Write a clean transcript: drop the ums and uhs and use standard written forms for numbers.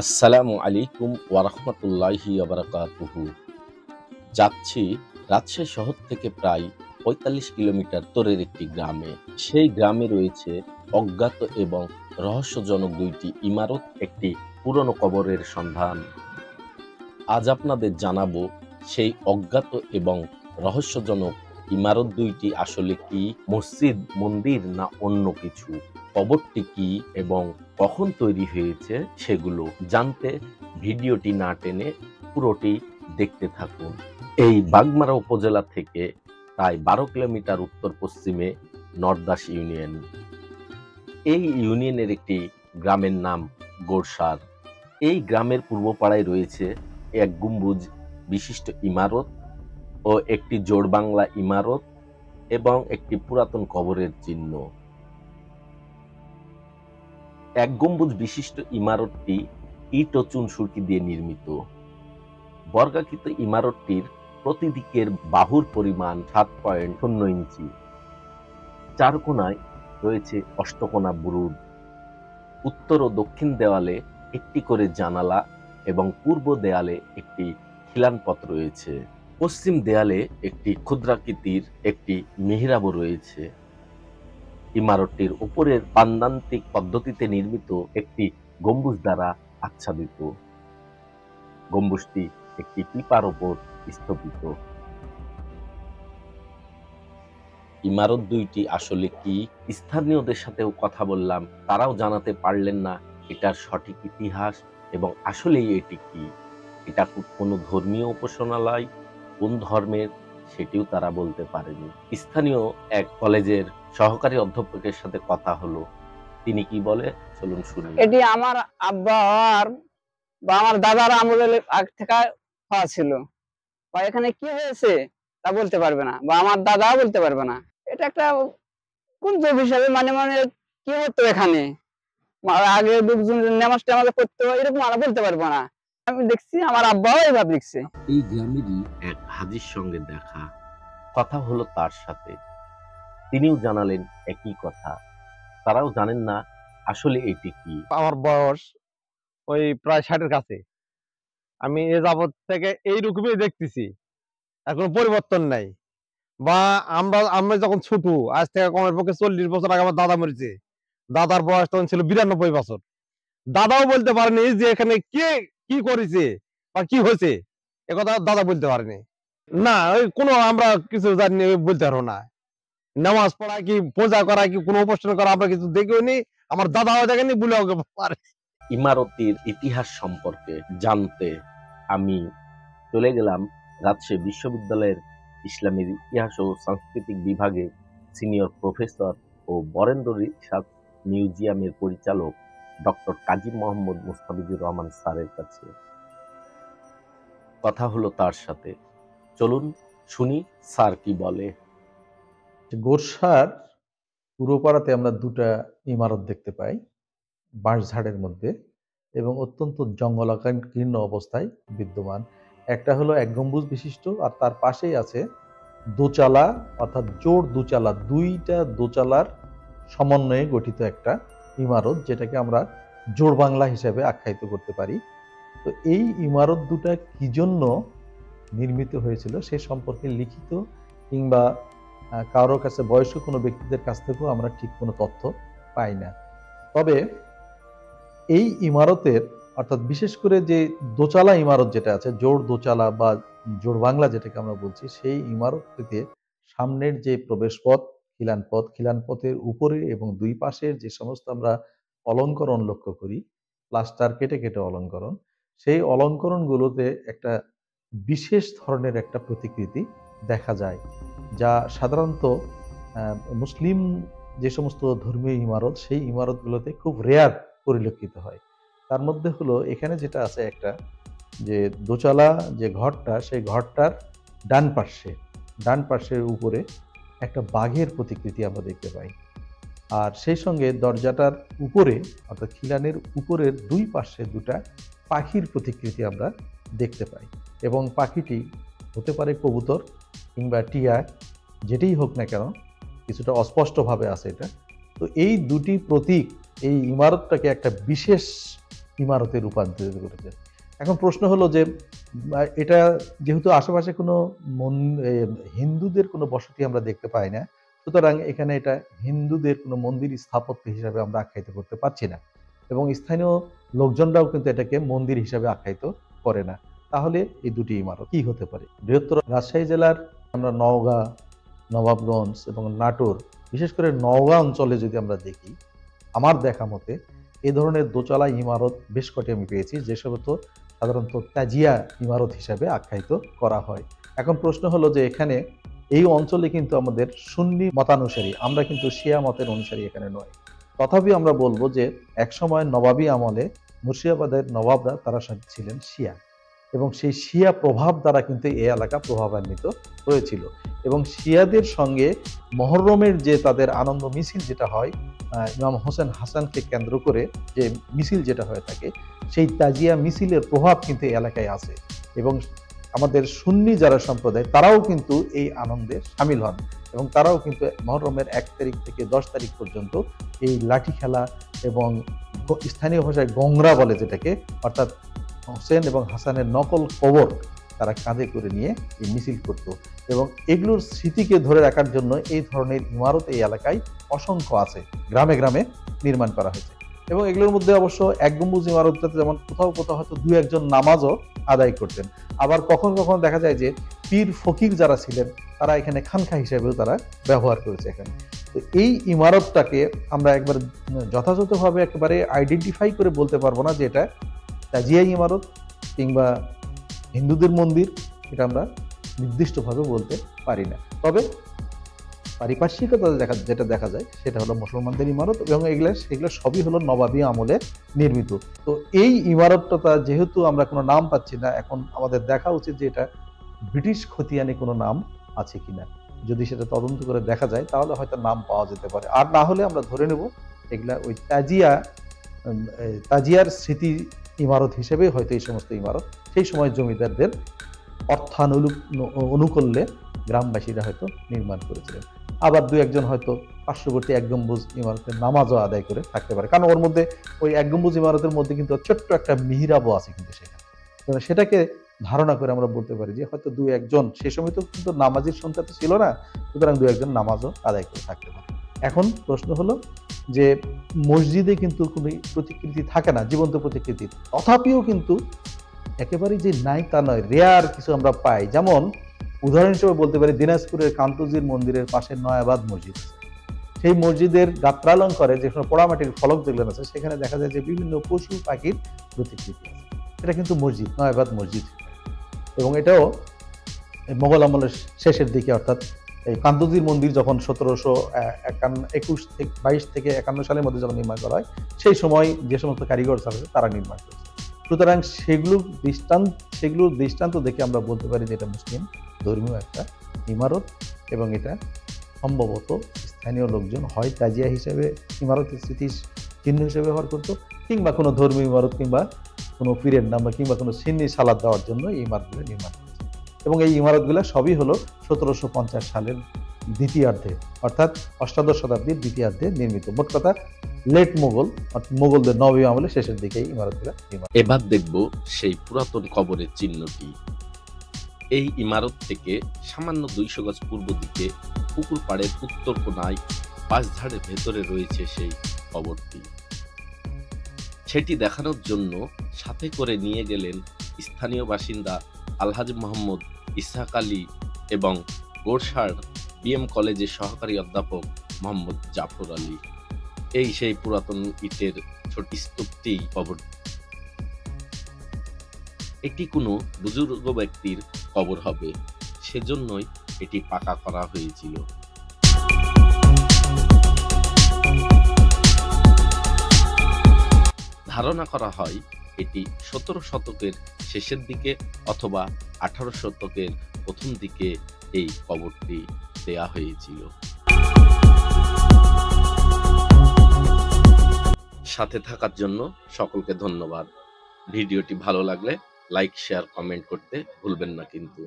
আসসালামু আলাইকুম ওয়ারাহমাতুল্লাহি ওয়াবারাকাতুহু। যাচ্ছি রাজশাহী শহর থেকে প্রায় ৪৫ কিলোমিটার দূরের একটি গ্রামে। সেই গ্রামে রয়েছে অজ্ঞাত এবং রহস্যজনক দুইটি ইমারত, একটি পুরনো কবরের সন্ধান। আজ আপনাদের জানাবো সেই অজ্ঞাত এবং রহস্যজনক ইমারত দুইটি আসলে কি, মসজিদ, মন্দির না অন্য কিছু, কবরটি কি এবং কখন তৈরি হয়েছে সেগুলো জানতে ভিডিওটি না টেনে পুরোটি দেখতে থাকুন। এই বাগমারা উপজেলা থেকে প্রায় ১২ কিলোমিটার উত্তর পশ্চিমে নরদাস ইউনিয়ন। এই ইউনিয়নের একটি গ্রামের নাম গোরসার। এই গ্রামের পূর্বপাড়ায় রয়েছে এক গম্বুজ বিশিষ্ট ইমারত ও একটি জোড়বাংলা ইমারত এবং একটি পুরাতন কবরের চিহ্ন। এক গম্বুজ বিশিষ্ট ইমারতটি ইট ও চুনসুরকি দিয়ে নির্মিত। বর্গাকৃত ইমারতটির প্রতি দিকের বাহুর পরিমাণ ৭.০ ইঞ্চি। চার কোণায় রয়েছে অষ্টকোণা বুরুজ। উত্তর ও দক্ষিণ দেওয়ালে একটি করে জানালা এবং পূর্ব দেয়ালে একটি খিলানপথ রয়েছে। পশ্চিম দেয়ালে একটি ক্ষুদ্রাকৃতির একটি মিহরাবও রয়েছে। ইমারতটির উপরের পান্দান্তিক পদ্ধতিতে নির্মিত একটি গম্বুজ দ্বারা আচ্ছাদিত। গম্বুজটি একটি পিপার উপর স্থাপিত। ইমারত দুইটি আসলে কি, স্থানীয়দের সাথেও কথা বললাম, তারাও জানাতে পারলেন না এটার সঠিক ইতিহাস এবং আসলেই এটি কি, এটা কোনো ধর্মীয় উপাসনালয়, কোন ধর্মের সেটিও তারা বলতে পারেনি। স্থানীয় এক কলেজের সহকারী অধ্যাপকের সাথে কথা হলো, তিনি কি বলে চলুন শুনি। এটি আমার আব্বার বা আমার দাদার আমলের আগ থেকে হওয়া ছিল, বা এখানে কি হয়েছে তা বলতে পারবে না, বা আমার দাদাও বলতে পারবে না। এটা একটা কোন হিসাবে মানে মানে কি হতো এখানে আগে লোকজন নামাজ টামাজ করতো, এরকম আমরা বলতে পারবো না। আমি দেখছি আমার আব্বাও এইভাবে লিখছে। এই গ্রামেরই এক হাজির সঙ্গে দেখা, কথা হলো তার সাথে, তিনিও জানালেন একই কথা, তারাও জানেন না আসলে এটি কি। আমার বয়স ওই প্রায় ৬০-এর কাছে। আমি এ যাবৎ থেকে এইরকমই দেখতেছি, এখন পরিবর্তন নাই। বা আমরা যখন ছোট, আজ থেকে কমের পক্ষে ৪০ বছর আগে আমার দাদা মরেছে। দাদার বয়স তখন ছিল ৯২ বছর। দাদাও বলতে পারেনি যে এখানে কে কি করেছে বা কি হয়েছে, একথা দাদা বলতে পারেনি। না, ওই কোনো আমরা কিছু জানি বলতে পারবো না। নামাজ পড়া কি, পূজা করা কি, কোনো উপাসনা করা আমরা কিছু দেখিও নি, আমার দাদাও দেখেনি, বলেও পারে। ইমারতের ইতিহাস সম্পর্কে জানতে আমি চলে গেলাম রাজশাহী বিশ্ববিদ্যালয়ের ইসলামের ইতিহাস ও সাংস্কৃতিক বিভাগের সিনিয়র প্রফেসর ও বরেন্দ্র রিসার্চ মিউজিয়ামের পরিচালক ডক্টর কাজী মোহাম্মদ মুস্তাফিজুর রহমান স্যারের কাছে। কথা হলো তার সাথে, চলুন শুনি স্যার কি বলে। গোরসার পূর্বপাড়াতে আমরা দুটা ইমারত দেখতে পাই বাঁশঝাড়ের মধ্যে এবং অত্যন্ত জঙ্গলাকীর্ণ অবস্থায় বিদ্যমান। একটা হলো এক গম্বুজ বিশিষ্ট, আর তার পাশেই আছে দোচালা, অর্থাৎ জোড় দোচালা, দুইটা দোচালার সমন্বয়ে গঠিত একটা ইমারত, যেটাকে আমরা জোড় বাংলা হিসেবে আখ্যায়িত করতে পারি। তো এই ইমারত দুটা কি জন্য নির্মিত হয়েছিল সে সম্পর্কে লিখিত কিংবা কারো কাছে বয়স্ক কোনো ব্যক্তিদের কাছ থেকেও আমরা ঠিক কোনো তথ্য পাই না। তবে এই ইমারতের, অর্থাৎ বিশেষ করে যে দোচালা ইমারত যেটা আছে, জোড় দোচালা বা জোড় বাংলা যেটাকে আমরা বলছি, সেই ইমারতটিতে সামনের যে প্রবেশপথ, খিলানপথ, খিলানপথের উপরে এবং দুই পাশের যে সমস্ত আমরা অলঙ্করণ লক্ষ্য করি, প্লাস্টার কেটে কেটে অলঙ্করণ, সেই অলঙ্করণগুলোতে একটা বিশেষ ধরনের একটা প্রতিকৃতি দেখা যায়, যা সাধারণত মুসলিম যে সমস্ত ধর্মীয় ইমারত, সেই ইমারতগুলোতে খুব রেয়ার পরিলক্ষিত হয়। তার মধ্যে হলো এখানে যেটা আছে, একটা যে দোচালা যে ঘরটা, সেই ঘরটার ডান পাশের উপরে একটা বাঘের প্রতিকৃতি আমরা দেখতে পাই। আর সেই সঙ্গে দরজাটার উপরে, অর্থাৎ খিলানের উপরের দুই পাশে দুটা পাখির প্রতিকৃতি আমরা দেখতে পাই, এবং পাখিটি হতে পারে কবুতর কিংবা টিয়া, যেটাই হোক না কেন, কিছুটা অস্পষ্টভাবে আছে এটা। তো এই দুটি প্রতীক এই ইমারতটাকে একটা বিশেষ ইমারতে রূপান্তরিত করেছে। এখন প্রশ্ন হলো যে এটা যেহেতু আশেপাশে কোনো হিন্দুদের কোনো বসতি আমরা দেখতে পাই না, সুতরাং এখানে এটা হিন্দুদের কোনো মন্দির স্থাপত্য হিসাবে আমরা আখ্যায়িত করতে পারছি না, এবং স্থানীয় লোকজনরাও কিন্তু এটাকে মন্দির হিসাবে আখ্যায়িত করে না। তাহলে এই দুটি ইমারত কি হতে পারে? বৃহত্তর রাজশাহী জেলার আমরা নওগাঁ, নবাবগঞ্জ এবং নাটোর, বিশেষ করে নওগাঁ অঞ্চলে যদি আমরা দেখি, আমার দেখা মতে এই ধরনের দোতলা ইমারত বেশ কটি আমি পেয়েছি, যেসব সাধারণত তাজিয়া ইমারত হিসাবে আখ্যায়িত করা হয়। এখন প্রশ্ন হলো যে এখানে এই অঞ্চলে কিন্তু আমাদের সুন্নি মতানুসারী, আমরা কিন্তু শিয়া মতের অনুসারী এখানে নয়। তথাপি আমরা বলবো যে একসময় নবাবী আমলে মুর্শিদাবাদের নবাবরা তারা ছিলেন শিয়া, এবং সেই শিয়া প্রভাব দ্বারা কিন্তু এই এলাকা প্রভাবান্বিত হয়েছিল। এবং শিয়াদের সঙ্গে মহরমের যে তাদের আনন্দ মিছিল যেটা হয়, ইমাম হোসেন হাসানকে কেন্দ্র করে যে মিছিল যেটা হয়ে থাকে, সেই তাজিয়া মিছিলের প্রভাব কিন্তু এই এলাকায় আছে। এবং আমাদের সুন্নি যারা সম্প্রদায় তারাও কিন্তু এই আনন্দে সামিল হন, এবং তারাও কিন্তু মহরমের 1 তারিখ থেকে 10 তারিখ পর্যন্ত এই লাঠি খেলা এবং স্থানীয় ভাষায় গংরা বলে যেটাকে, অর্থাৎ হোসেন এবং হাসানের নকল কবর তারা কাঁধে করে নিয়ে এই মিছিল করত। এবং এগুলোর স্মৃতিকে ধরে রাখার জন্য এই ধরনের ইমারত এই এলাকায় অসংখ্য আছে, গ্রামে গ্রামে নির্মাণ করা হয়েছে। এবং এগুলোর মধ্যে অবশ্য এক গম্বুজ ইমারতটাতে যেমন কোথাও কোথাও হয়তো 2-1 নামাজও আদায় করতেন। আবার কখনো কখনো দেখা যায় যে পীর ফকির যারা ছিলেন তারা এখানে খানকা হিসেবেও তারা ব্যবহার করেছে এখানে। তো এই ইমারতটাকে আমরা একবার যথাযথভাবে একেবারে আইডেন্টিফাই করে বলতে পারবো না যে এটা তাজিয়া ইমারত কিংবা হিন্দুদের মন্দির, এটা আমরা নির্দিষ্টভাবে বলতে পারি না। তবে পারিপার্শ্বিকতা যেটা দেখা যায় সেটা হলো মুসলমানদের ইমারত, এবং এগুলো সবই হলো নবাবী আমলে নির্মিত। তো এই ইমারতটা যেহেতু আমরা কোনো নাম পাচ্ছি না, এখন আমাদের দেখা উচিত যে এটা ব্রিটিশ খতিয়ানে কোনো নাম আছে কিনা। যদি সেটা তদন্ত করে দেখা যায় তাহলে হয়তো নাম পাওয়া যেতে পারে, আর না হলে আমরা ধরে নেব এগুলা ওই তাজিয়ার স্মৃতি ইমারত হিসেবে হয়তো এই সমস্ত ইমারত সেই সময় জমিদারদের অনুকূল্যে গ্রামবাসীরা হয়তো নির্মাণ করেছিলেন। আবার 2-1 হয়তো পার্শ্ববর্তী 1 গম্বুজ ইমারতের নামাজও আদায় করে থাকতে পারে, কারণ ওর মধ্যে ওই 1 গম্বুজ ইমারতের মধ্যে কিন্তু ছোট্ট একটা মিহরাবও আছে কিন্তু সেখানে। তো সেটাকে ধারণা করে আমরা বলতে পারি যে হয়তো 2-1 সেই সময় তো কিন্তু নামাজের সংখ্যা তো ছিল না, সুতরাং 2-1 নামাজও আদায় করে থাকতে পারে। এখন প্রশ্ন হলো যে মসজিদে কিন্তু কোনো প্রতিকৃতি থাকে না, জীবন্ত প্রতিকৃতি, তথাপিও কিন্তু একেবারেই যে নাই তা নয়, রেয়ার কিছু আমরা পাই। যেমন উদাহরণ হিসেবে বলতে পারি দিনাজপুরের কান্তজির মন্দিরের পাশে নয়াবাদ মসজিদ, সেই মসজিদের গাত্রালঙ্করে যেখানে পোড়ামাটির ফলক যেগুলো আছে সেখানে দেখা যায় যে বিভিন্ন পশু পাখির প্রতিকৃতি আছে। এটা কিন্তু মসজিদ, নয়াবাদ মসজিদ, এবং এটাও মোগল আমলের শেষের দিকে, অর্থাৎ এই কান্তজির মন্দির যখন 1722 থেকে 51 সালের মধ্যে যখন নির্মাণ করা হয়, সেই সময় যে সমস্ত কারিগর আছে তারা নির্মাণ করেছে। সুতরাং সেগুলোর দৃষ্টান্ত দেখে আমরা বলতে পারি যে এটা মুসলিম ধর্মীয় একটা ইমারত, এবং এটা সম্ভবত স্থানীয় লোকজন হয় তাজিয়া হিসেবে ইমারতের স্মৃতির চিহ্ন হিসেবে ব্যবহার করতো, কিংবা কোনো ধর্মীয় ইমারত কিংবা কোনো পীরের নাম কিংবা কোনো সিন্নি সালাদ দেওয়ার জন্য এই ইমারতগুলো নির্মাণ করেছে। এবং এই ইমারতগুলো সবই হলো 1750 সালের দ্বিতীয়ার্ধে, অর্থাৎ 18 শতাব্দীর দ্বিতীয়ার্ধে নির্মিত। মোট কথা লেট মোগলদের নবী আমলের শেষের দিকে ইমারতগুলো নির্মাণ। এবার দেখব সেই পুরাতন কবরের চিহ্নটি। এই ইমারত থেকে সামান্য 200 গজ পূর্ব দিকে পুকুর পাড়ের উত্তর কোণায় বাঁশঝাড়ের ভেতরে রয়েছে সেই কবরটি। সেটি দেখানোর জন্য সাথে করে নিয়ে গেলেন স্থানীয় বাসিন্দা আলহাজ মোহাম্মদ ইসহাক আলী এবং গোরসার বিএম কলেজের সহকারী অধ্যাপক মোহাম্মদ জাফর আলী। এই সেই পুরাতন ইটের ছোট স্তূপটি কবর। এটি কোনো বুজুর্গ ব্যক্তির কবর হবে, সেজন্যই এটি পাকা করা হয়েছিল। ধারণা করা হয় এটি 17 শতকের শেষের দিকে অথবা 18 শতকের প্রথম দিকে এই কবরটি দেয়া হয়েছিল। সাথে থাকার জন্য সকলকে ধন্যবাদ। ভিডিওটি ভালো লাগলে লাইক, শেয়ার, কমেন্ট করতে ভুলবেন না কিন্তু।